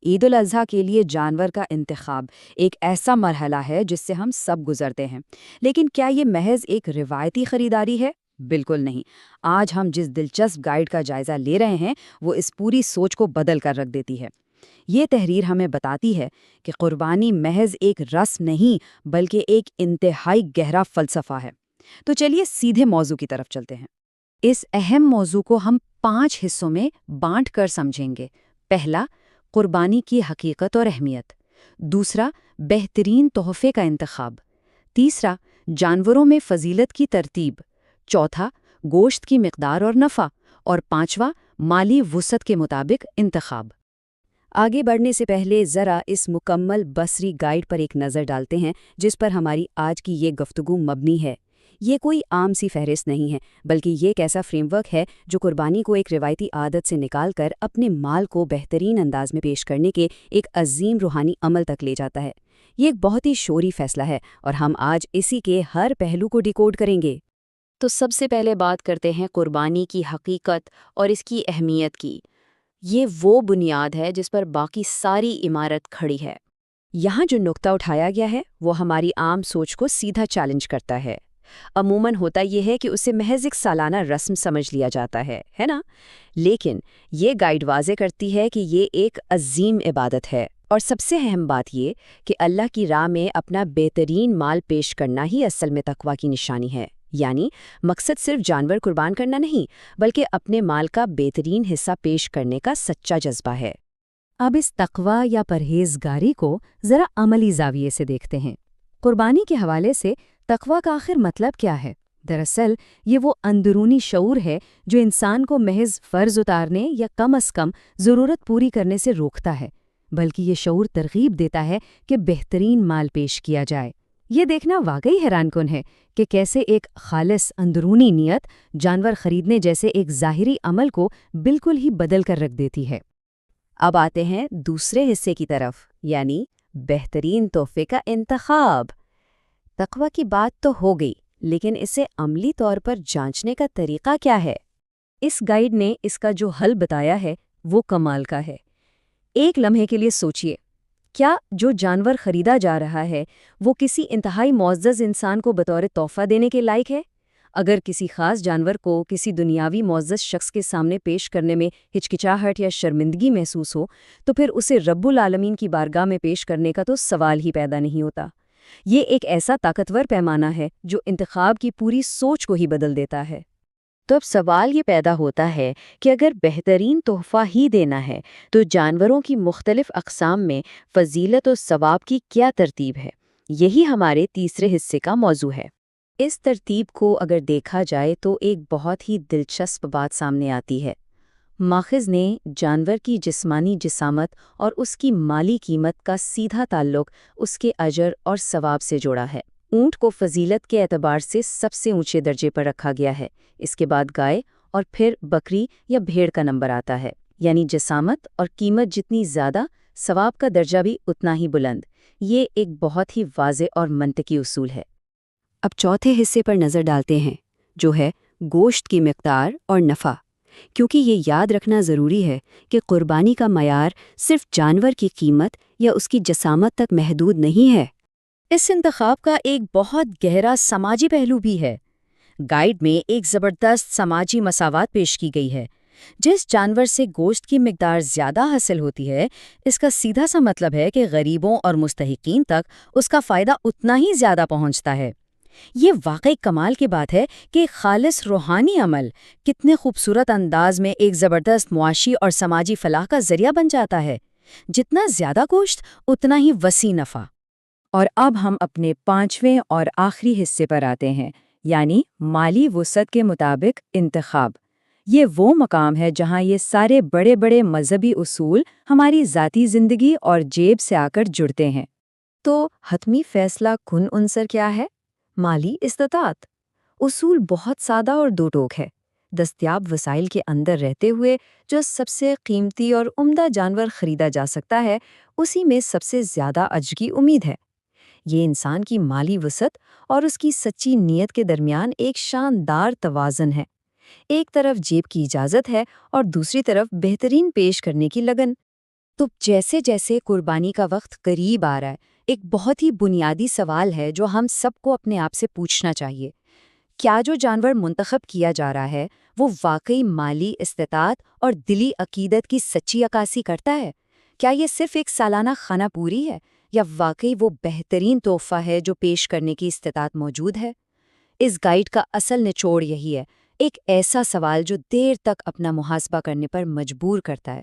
عید الاضحیٰ کے لیے جانور کا انتخاب ایک ایسا مرحلہ ہے جس سے ہم سب گزرتے ہیں، لیکن کیا یہ محض ایک روایتی خریداری ہے؟ بالکل نہیں۔ آج ہم جس دلچسپ گائیڈ کا جائزہ لے رہے ہیں وہ اس پوری سوچ کو بدل کر رکھ دیتی ہے۔ یہ تحریر ہمیں بتاتی ہے کہ قربانی محض ایک رسم نہیں بلکہ ایک انتہائی گہرا فلسفہ ہے۔ تو چلیے سیدھے موضوع کی طرف چلتے ہیں۔ اس اہم موضوع کو ہم 5 حصوں میں بانٹ کر سمجھیں گے۔ پہلا، قربانی کی حقیقت اور اہمیت۔ دوسرا، بہترین تحفے کا انتخاب۔ تیسرا، جانوروں میں فضیلت کی ترتیب۔ چوتھا، گوشت کی مقدار اور نفع۔ اور پانچواں، مالی وسعت کے مطابق انتخاب۔ آگے بڑھنے سے پہلے ذرا اس مکمل بصری گائیڈ پر ایک نظر ڈالتے ہیں جس پر ہماری آج کی یہ گفتگو مبنی ہے۔ یہ کوئی عام سی فہرست نہیں ہے، بلکہ یہ ایک ایسا فریم ورک ہے جو قربانی کو ایک روایتی عادت سے نکال کر اپنے مال کو بہترین انداز میں پیش کرنے کے ایک عظیم روحانی عمل تک لے جاتا ہے۔ یہ ایک بہت ہی شعوری فیصلہ ہے اور ہم آج اسی کے ہر پہلو کو ڈیکوڈ کریں گے۔ تو سب سے پہلے بات کرتے ہیں قربانی کی حقیقت اور اس کی اہمیت کی۔ یہ وہ بنیاد ہے جس پر باقی ساری عمارت کھڑی ہے۔ یہاں جو نقطہ اٹھایا گیا ہے وہ ہماری عام سوچ کو سیدھا چیلنج کرتا ہے۔ عموماً ہوتا یہ ہے کہ اسے محض ایک سالانہ رسم سمجھ لیا جاتا ہے نا؟ لیکن یہ گائیڈ واضح کرتی ہے کہ یہ ایک عظیم عبادت ہے، اور سب سے اہم بات یہ کہ اللہ کی راہ میں اپنا بہترین مال پیش کرنا ہی اصل میں تقویٰ کی نشانی ہے۔ یعنی مقصد صرف جانور قربان کرنا نہیں، بلکہ اپنے مال کا بہترین حصہ پیش کرنے کا سچا جذبہ ہے۔ اب اس تقویٰ یا پرہیزگاری کو ذرا عملی زاویے سے دیکھتے ہیں۔ قربانی کے حوالے سے تقویٰ کا آخر مطلب کیا ہے؟ دراصل یہ وہ اندرونی شعور ہے جو انسان کو محض فرض اتارنے یا کم از کم ضرورت پوری کرنے سے روکتا ہے، بلکہ یہ شعور ترغیب دیتا ہے کہ بہترین مال پیش کیا جائے۔ یہ دیکھنا واقعی حیران کن ہے کہ کیسے ایک خالص اندرونی نیت جانور خریدنے جیسے ایک ظاہری عمل کو بالکل ہی بدل کر رکھ دیتی ہے۔ اب آتے ہیں دوسرے حصے کی طرف، یعنی بہترین تحفے کا انتخاب۔ تقویٰ کی بات تو ہو گئی، لیکن اسے عملی طور پر جانچنے کا طریقہ کیا ہے؟ اس گائیڈ نے اس کا جو حل بتایا ہے وہ کمال کا ہے۔ ایک لمحے کے لیے سوچئے، کیا جو جانور خریدا جا رہا ہے وہ کسی انتہائی معزز انسان کو بطور تحفہ دینے کے لائق ہے؟ اگر کسی خاص جانور کو کسی دنیاوی معزز شخص کے سامنے پیش کرنے میں ہچکچاہٹ یا شرمندگی محسوس ہو تو پھر اسے رب العالمین کی بارگاہ میں پیش کرنے کا تو سوال ہی پیدا نہیں ہوتا۔ یہ ایک ایسا طاقتور پیمانہ ہے جو انتخاب کی پوری سوچ کو ہی بدل دیتا ہے۔ تو اب سوال یہ پیدا ہوتا ہے کہ اگر بہترین تحفہ ہی دینا ہے تو جانوروں کی مختلف اقسام میں فضیلت و ثواب کی کیا ترتیب ہے؟ یہی ہمارے تیسرے حصے کا موضوع ہے۔ اس ترتیب کو اگر دیکھا جائے تو ایک بہت ہی دلچسپ بات سامنے آتی ہے۔ ماخذ نے جانور کی جسمانی جسامت اور اس کی مالی قیمت کا سیدھا تعلق اس کے اجر اور ثواب سے جوڑا ہے۔ اونٹ کو فضیلت کے اعتبار سے سب سے اونچے درجے پر رکھا گیا ہے، اس کے بعد گائے اور پھر بکری یا بھیڑ کا نمبر آتا ہے۔ یعنی جسامت اور قیمت جتنی زیادہ، ثواب کا درجہ بھی اتنا ہی بلند۔ یہ ایک بہت ہی واضح اور منطقی اصول ہے۔ اب چوتھے حصے پر نظر ڈالتے ہیں، جو ہے گوشت کی مقدار اور نفع، کیونکہ یہ یاد رکھنا ضروری ہے کہ قربانی کا معیار صرف جانور کی قیمت یا اس کی جسامت تک محدود نہیں ہے۔ اس انتخاب کا ایک بہت گہرا سماجی پہلو بھی ہے۔ گائیڈ میں ایک زبردست سماجی مساوات پیش کی گئی ہے۔ جس جانور سے گوشت کی مقدار زیادہ حاصل ہوتی ہے، اس کا سیدھا سا مطلب ہے کہ غریبوں اور مستحقین تک اس کا فائدہ اتنا ہی زیادہ پہنچتا ہے۔ یہ واقعی کمال کی بات ہے کہ خالص روحانی عمل کتنے خوبصورت انداز میں ایک زبردست معاشی اور سماجی فلاح کا ذریعہ بن جاتا ہے۔ جتنا زیادہ گوشت اتنا ہی وسیع نفع۔ اور اب ہم اپنے 5ویں اور آخری حصے پر آتے ہیں، یعنی مالی وسعت کے مطابق انتخاب۔ یہ وہ مقام ہے جہاں یہ سارے بڑے بڑے مذہبی اصول ہماری ذاتی زندگی اور جیب سے آ کر جڑتے ہیں۔ تو حتمی فیصلہ کن عنصر کیا ہے؟ مالی استطاعت۔ اصول بہت سادہ اور دو ٹوک ہے۔ دستیاب وسائل کے اندر رہتے ہوئے جو سب سے قیمتی اور عمدہ جانور خریدا جا سکتا ہے، اسی میں سب سے زیادہ اجر کی امید ہے۔ یہ انسان کی مالی وسعت اور اس کی سچی نیت کے درمیان ایک شاندار توازن ہے۔ ایک طرف جیب کی اجازت ہے اور دوسری طرف بہترین پیش کرنے کی لگن۔ تو جیسے جیسے قربانی کا وقت قریب آ رہا ہے، ایک بہت ہی بنیادی سوال ہے جو ہم سب کو اپنے آپ سے پوچھنا چاہیے۔ کیا جو جانور منتخب کیا جا رہا ہے وہ واقعی مالی استطاعت اور دلی عقیدت کی سچی عکاسی کرتا ہے؟ کیا یہ صرف ایک سالانہ خانہ پوری ہے یا واقعی وہ بہترین تحفہ ہے جو پیش کرنے کی استطاعت موجود ہے؟ اس گائیڈ کا اصل نچوڑ یہی ہے، ایک ایسا سوال جو دیر تک اپنا محاسبہ کرنے پر مجبور کرتا ہے۔